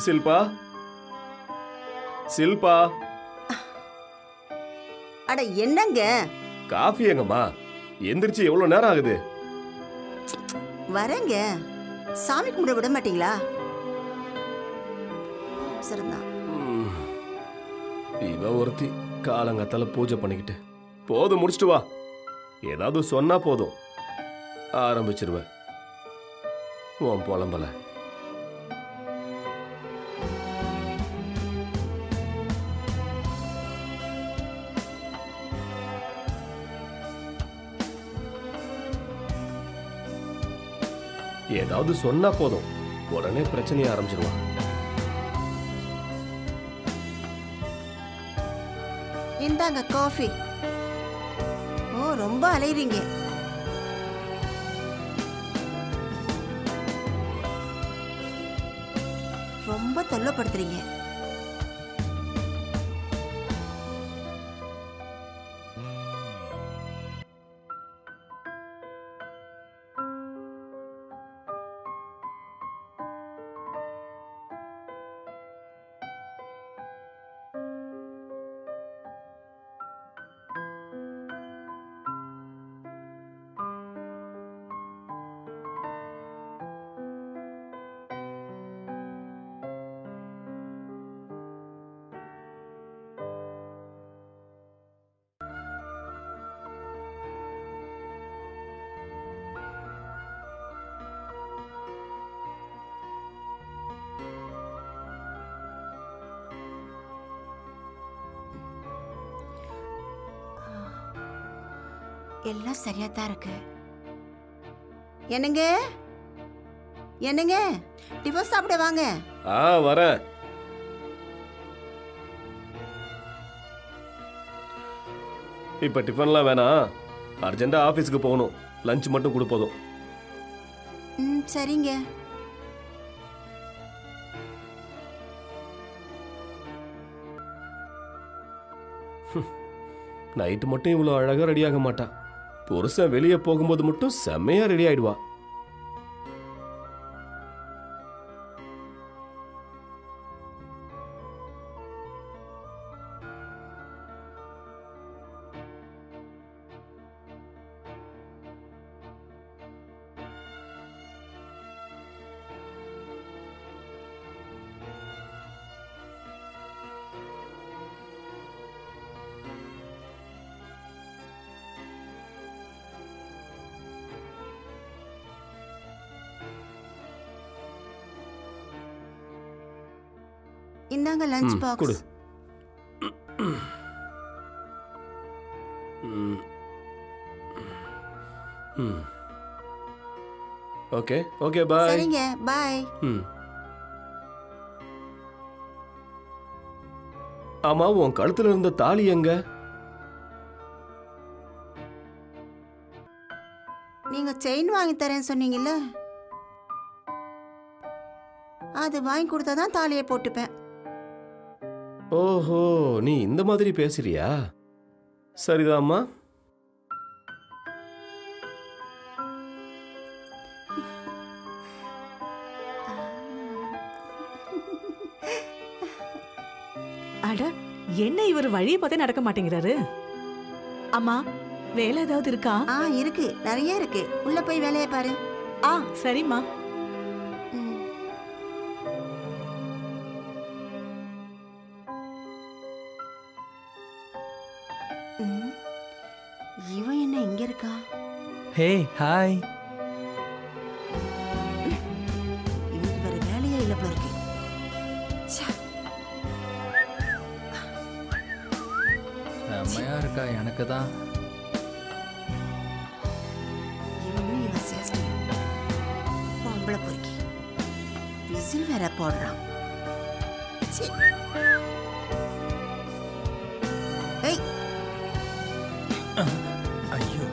சில்பா, சில்பா. அட என்னங்க? காஃபி எங்கம்மா? எந்திரிச்சு எவ்வளவு நேரம் ஆகுது? வரேங்க. சாமி கும்பிட விட மாட்டீங்களா? சரிதான். இவ ஒருத்தி காலங்கத்தால பூஜை பண்ணிக்கிட்டு. போதும், முடிச்சிட்டு வா. ஏதாவது சொன்னா போதும் ஆரம்பிச்சிருவேன் உன் புலம்பல. ஏதாவது சொன்னா போதும் உடனே பிரச்சனையை ஆரம்பிச்சிருவான். இந்தாங்க காஃபி. ஓ, ரொம்ப அலையறீங்க. ரொம்ப தொல்லைப்படுத்துறீங்க. எல்லாம் சரியா தான் இருக்கு. என்னங்க என்னங்க, டிஃபன் சாப்பிட வாங்க. வரேன். இப்ப டிஃபன்லாம் வேணாம், அர்ஜென்ட்டா ஆபீஸ்க்கு போகணும். லஞ்ச் மட்டும் கொடு போதும். சரிங்க. நைட்டு மட்டும் இவ்வளவு அழகா ரெடி ஆக மாட்டா. புருஷன் வெளியே போகும்போது மட்டும் செம்மையா ரெடி ஆயிடுவா. இந்தாங்க lunch box. Okay okay, bye. சரிங்க, பை. ஆமா, உன் கழுத்துல இருந்த தாலி எங்க? நீங்க செயின் வாங்கி தரேன்னு சொன்னீங்கல்ல, அது வாங்கி கொடுத்தாதான் தாலியை போட்டுப்பேன். ஓஹோ, நீ இந்த மாதிரி பேசுறியா? சரிதாம்மா. அட, என்ன இவர் வழியை பார்த்தே நடக்க மாட்டேங்கிறாரு? அம்மா, வேலை ஏதாவது இருக்கா? இருக்கு, நிறைய இருக்கு. உள்ள போய் வேலையை பாரு. சரிம்மா. இவன் என்ன இங்க இருக்கா? ஹே, ஹாய். இவனுக்கு வேற வேலையே இல்ல போல இருக்கு. செம்மையா இருக்கா எனக்கு தான். இவனும் இவன் சேஷ்டையும் பொம்பளை பொறுக்கி விசில் வேற போடுறான். ஐயோ,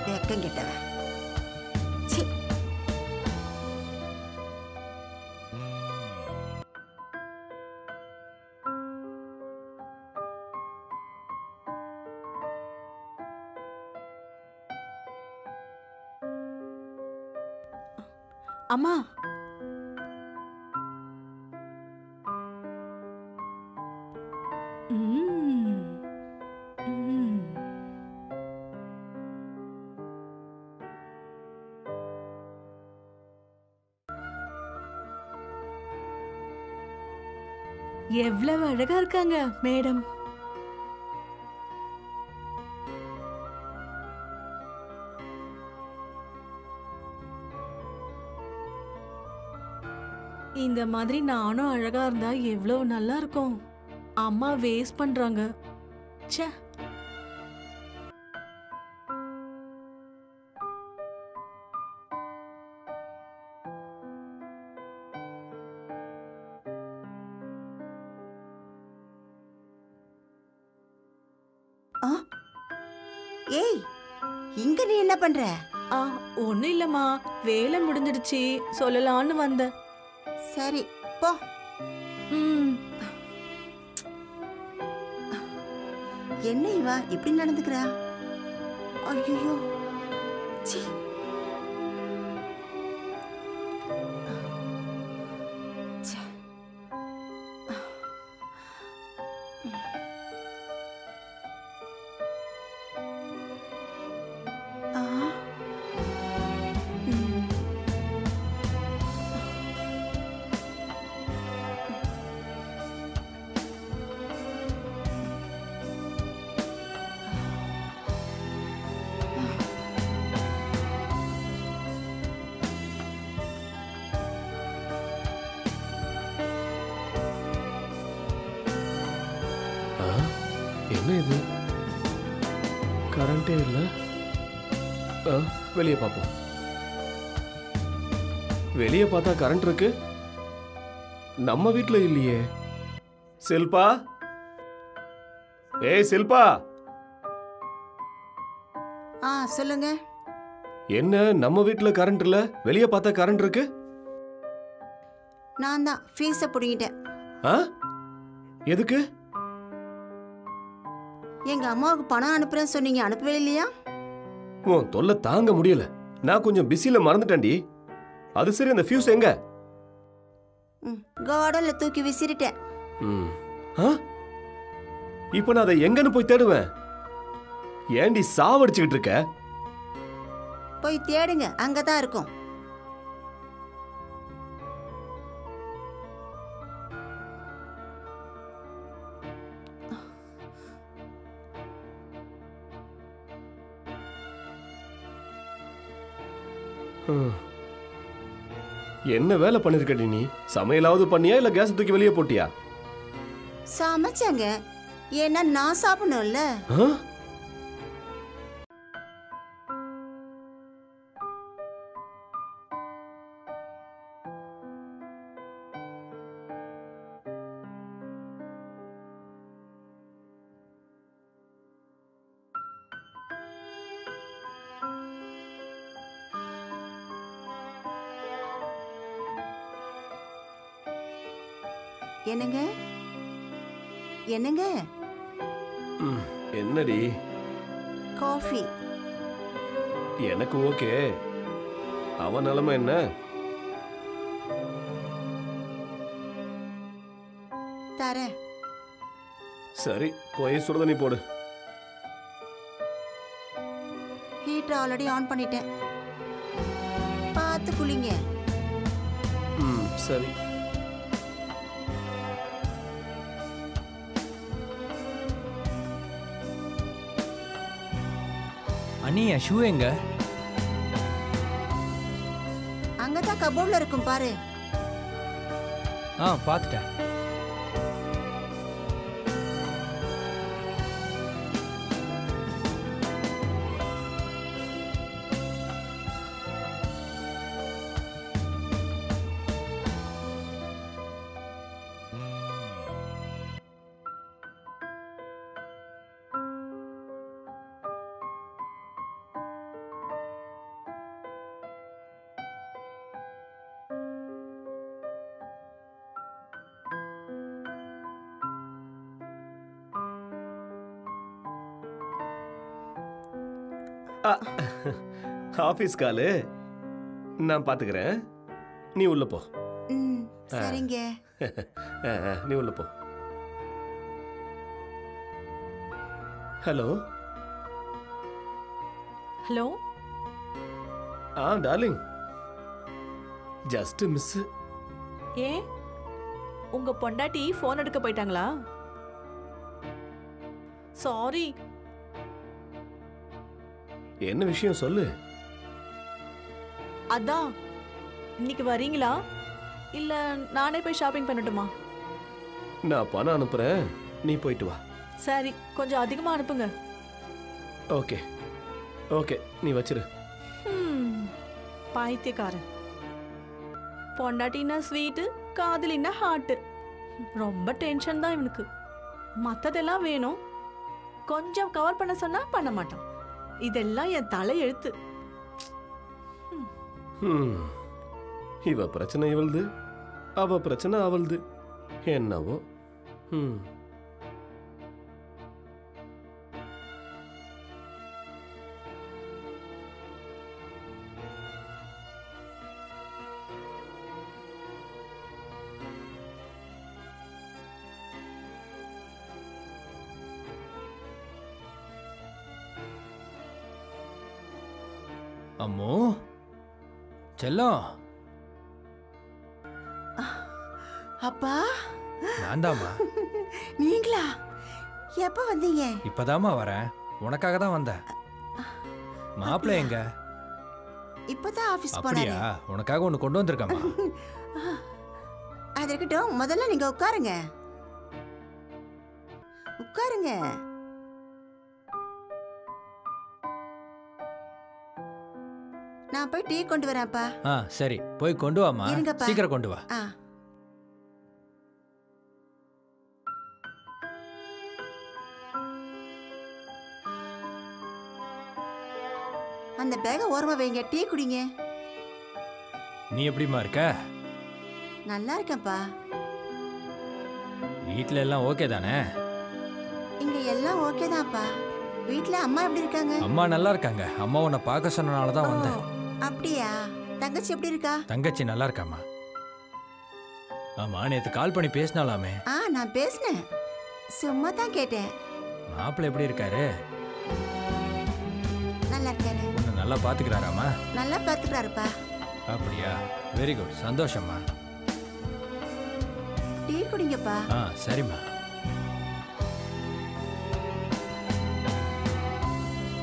வெக்கம் கெட்டவன். அம்மா ம், ம். எவ்வளவு அழகா இருக்காங்க மேடம். இந்த மாதிரி நானும் அழகா இருந்தா எவ்வளவு நல்லா இருக்கும். அம்மா வேஸ்ட் பண்றாங்க. ச்சே. ஆ ஏய், இங்க நீ என்ன பண்ற? ஆ, ஒண்ணும் இல்லம்மா, வேலை முடிஞ்சிடுச்சு சொல்லலான்னு வந்தேன். சரி போ. ம், என்ன இவா இப்படி நடந்துக்கிறா? ஐயோ, சீ. ச்சே. ஆ. ம். ஆ, என்ன இது? கரண்டே இல்லை. வெளியே பார்ப்போம். வெளியே பார்த்தா கரண்ட் இருக்கு, நம்ம வீட்ல இல்லையே. செல்பா, ஏய் செல்பா, சொல்லுங்க. என்ன நம்ம வீட்ல கரண்ட் இல்ல, வெளியே பார்த்தா கரண்ட் இருக்கு? நான் தான் ஃபீஸை பிடிங்கிட்டேன். ஆ? எதுக்கு? எங்க அம்மாவுக்கு பணம் அனுப்புறேன்னு சொன்னீங்க, அனுப்பவே இல்லையா? உன் தொல்லை தாங்க முடியல. நான் கொஞ்சம் பிஸியில மறந்துட்டேன்டி. அது சரி, அந்த ஃபியூஸ் எங்க? கார்டன்ல தூக்கி விசிறிட்டேன். ம். ஆ? இப்போ நான் அதை எங்கன்னு போய் தேடுவேன்? ஏண்டி சாவடிச்சுக்கிட்டு இருக்க? போய் தேடுங்க, அங்கதான் இருக்கும். என்ன வேலை பண்ணிருக்கடி நீ? சமையலாவது பண்ணியா இல்ல கேஸ் தூக்கி வெளியே போட்டியா? சமைச்சங்க, ஏன்னா நான் சாப்பிடணும்ல. ஆ? என்னங்க என்னங்க? என்னடி? காஃபி. எனக்கு ஓகே. அவன் நிலைமை என்ன? தரேன். சரி, போய் சுடுதண்ணி போடு. ஹீட்டர் ஆல்ரெடி ஆன் பண்ணிட்டேன், பார்த்து குளிங்க. சரி. அண்ணி, என் ஷூ எங்க? அங்கதான் கபோர்ட்ல இருக்கும் பாரு. பார்த்துட்டேன். ஆஃபீஸ் காலு, நான் பார்த்துக்கிறேன். நீ உள்ள போ. ம் சரிங்க. நீ உள்ள போ. Hello hello. Darling, just miss. ஏன் உங்க பொண்டாட்டி ஃபோன் எடுக்க போயிட்டாங்களா? சாரி. என்ன விஷயம் சொல்லு. அதான் இன்னைக்கு வரீங்களா இல்ல நானே போய் ஷாப்பிங் பண்ணட்டுமா? நான் பணம் அனுப்புறேன், நீ போயிட்டு வா. சரி, கொஞ்சம் அதிகமா அனுப்புங்க. ஓகே ஓகே, நீ வச்சிரு. பைத்தியக்காரன். பொண்டாட்டின்னா ஸ்வீட்டு, காதலின்னா ஹார்ட்டு. ரொம்ப டென்ஷன் தான் இவனுக்கு. மற்றதெல்லாம் வேணும், கொஞ்சம் கவர் பண்ண சொன்னா பண்ண மாட்டான். இதெல்லாம் என் தலை எழுத்து. இவ பிரச்சனை இவள்து, அவ பிரச்சனை அவள்து. என்னவோ. அம்மோ செல்லம். அப்பா நான்தாம்மா. நீங்களா? எப்ப வந்தீங்க? இப்பதாம்மா வரேன், உனக்காக தான் வந்தேன். மாப்பிள்ளை எங்க? இப்பதான் ஆபீஸ் அப்படியா? போனாரு. உனக்காக ஒன்று கொண்டு வந்திருக்கேம்மா. அது இருக்கட்டும், முதல்ல நீங்க உட்காருங்க. உட்காருங்க. நான் போய் டீ கொண்டு வரேன்ப்பா. சரி, போய் கொண்டு வாமா. இருங்கப்பா. சீக்கிரம் கொண்டு வா. அந்த பேக ஓரமா வைங்க, டீ குடிங்க. நீ எப்படிமா இருக்க? நல்லா இருக்கேன்ப்பா. வீட்ல எல்லாம் ஓகே தானே? இங்க எல்லாம் ஓகே தான்ப்பா. வீட்ல அம்மா எப்படி இருக்காங்க? அம்மா நல்லா இருக்காங்க. அம்மா உன்னை பார்க்க சொன்னனால தான் வந்தேன். அப்படியா? தங்கச்சி எப்படி இருக்கா? தங்கச்சி நல்லா இருக்காம்மா. ஆமா, நேத்து கால் பண்ணி பேசினாலாமே. நான் பேசினேன், சும்மா தான் கேட்டேன். மாப்பிள்ளை எப்படி இருக்காரு? நல்லா இருக்காரு. உன்னை நல்லா பாத்துக்கிறாராமா? நல்லா பாத்துக்கிறாருப்பா. அப்படியா? வெரி குட், சந்தோஷம்மா. டீ குடிங்கப்பா. சரிம்மா.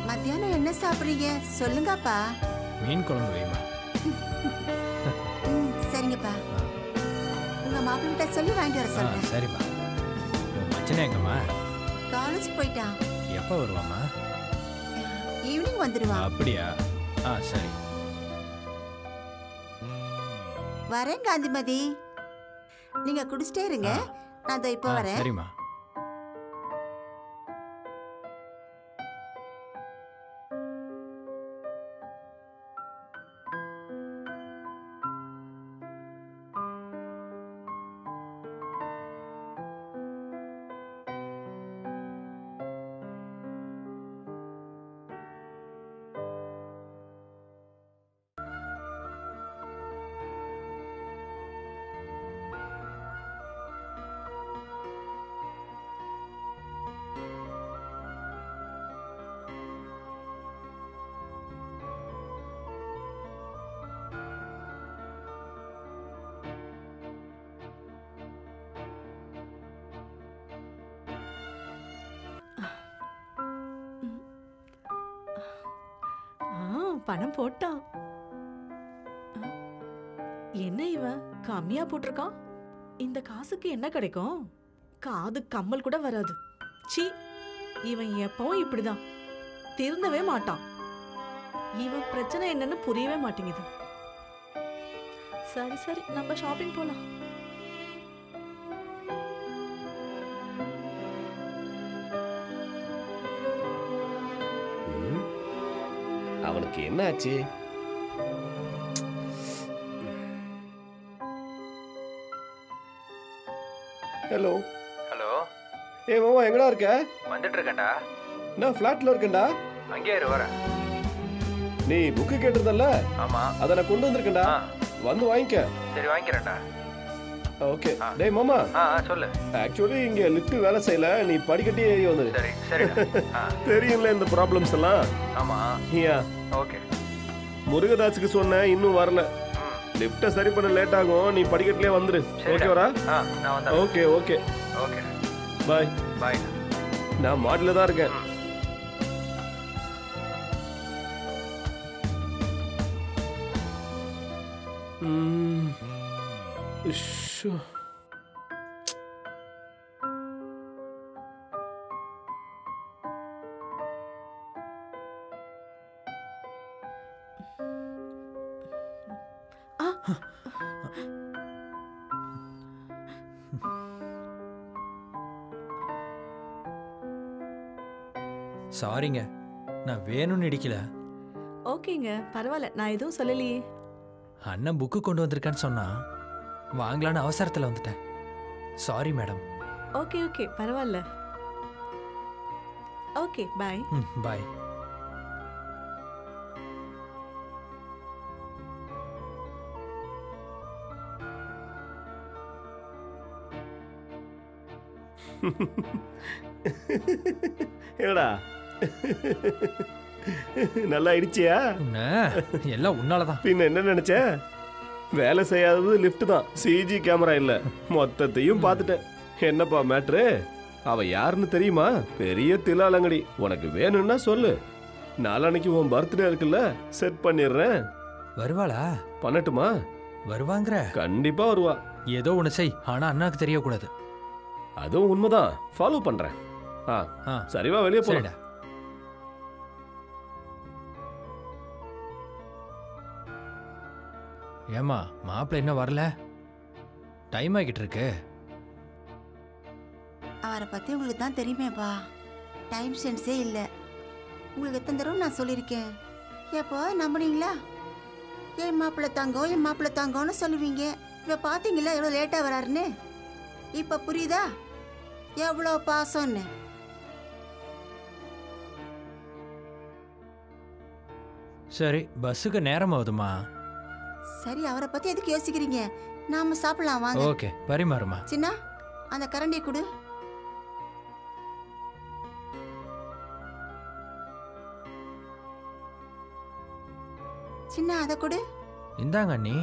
மத்தியானம் என்ன சாப்பிடுறீங்க சொல்லுங்கப்பா. மீன் குழம்பு வைமா. சரிங்கப்பா. உங்க மாப்பிள்ளைகிட்ட சொல்லி வாங்கிட்டு வர சொல்றேன். சரிம்மா. மச்சனே எங்கம்மா? காலேஜ் போயிட்டான். எப்போ வருவாம்மா? ஈவினிங் வந்துடுவான். அப்படியா? சரி. வரேன் காந்திமதி. நீங்க குடிச்சிட்டே இருங்க, நான் இப்போ வரேன். சரிம்மா. பணம் போட்டான். என்ன இவன் கம்மியா போட்டிருக்கான்? இந்த காசுக்கு என்ன கிடைக்கும்? காது கம்மல் கூட வராது. சீ, இவன் எப்பவும் இப்படிதான், திருந்தவே மாட்டான். இவன் பிரச்சனை என்னன்னு புரியவே மாட்டேங்குது. சரி சரி, நம்ம ஷாப்பிங் போலாம். அவனுக்கு என்ன ஆச்சு? Hello hello. மாமா, எங்கடா இருக்க? வந்துட்டு இருக்கேன்டா. நான் ஃபிளாட்ல இருக்கேன்டா. அங்கேயே இரு, வரேன். நீ புக்கு கேட்டிருந்தல்ல? ஆமா, அதை நான் கொண்டு வந்திருக்கேன்டா. வந்து வாங்கிக்க. சரி வாங்கிக்கிறேன்டா. ஓகே. டேய் மாமா. சொல்லு. ஆக்சுவலி இங்க லிஃப்ட் வேலை செய்யல, நீ படிக்கட்டி ஏறி வந்துரு. சரி சரிடா. தெரியும்ல இந்த ப்ராப்ளம்ஸ் எல்லாம். ஆமா. யா. ஓகே. முருகதாஸுக்கு சொன்னேன், இன்னும் வரல. லிஃப்ட்டை சரி பண்ண லேட் ஆகும், நீ படிக்கட்டிலே வந்துரு. ஓகேவா? நான் வந்துறேன். Okay okay. Okay. Bye. Bye. நான் மாடில தான் இருக்கேன். ஷோ. சாரிங்க, நான் வேணும்னு இடிக்கல. ஓகேங்க, பரவாயில்ல, நான் எதுவும் சொல்லலையே. அண்ணன் புக்கு கொண்டு வந்திருக்கான்னு சொன்னா வாங்கலான்னு அவசரத்தில் வந்துட்டேன். Sorry madam. ஓகே ஓகே, பரவாயில்ல. Okay, bye. பாய். ஏடா நல்லா இடிச்சியா? எல்லாம் உன்னாலதான். பின்ன என்ன நினைச்ச? வேலை செய்யாதது லிஃப்ட் தான், சிஜி கேமரா இல்ல. மொத்தத்தையும் பார்த்துட்டேன். என்னப்பா மேட்ரு? அவ யாருன்னு தெரியுமா? பெரிய திலாலங்கடி. உனக்கு வேணும்னா சொல்லு, நாளைக்கு உன் பர்த்டே இருக்குல்ல, செட் பண்ணிடுறேன். வருவாளா? பண்ணட்டுமா? வருவாங்கிற? கண்டிப்பா வருவா. ஏதோ ஒண்ணு செய், ஆனா அண்ணாக்கு தெரியக்கூடாது. அதுவும் உண்மைதான், ஃபாலோ பண்றேன். சரிவா, வெளியே போடா. ஏமா மாப்பிள்ள இன்னும் வரல? டைம் ஆகிட்டு இருக்கு. அவரை பத்தி உங்களுக்கு தான் தெரியுமேப்பா, டைம் சென்ஸே இல்லை. உங்களுக்கு எத்தனை தடவை நான் சொல்லியிருக்கேன், எப்போ நம்புனீங்களா? என் மாப்பிள்ளை தங்கம், என் மாப்பிள்ளை தங்கம்னு சொல்லுவீங்க. இப்போ பார்த்தீங்களா எவ்வளோ லேட்டாக வராருன்னு? இப்போ புரியுதா எவ்வளோ பாசம்னு? சரி, பஸ்ஸுக்கு நேரம் ஆகுதுமா. சரி, அவரை பத்தி எதுக்கு யோசிக்கிறீங்க? நாம சாப்பிடலாம் வாங்க. ஓகே, பரிமாறுமா. சின்ன, அந்த கரண்டியை கொடு. சின்ன, அதை கொடு. இந்தாங்க அண்ணி.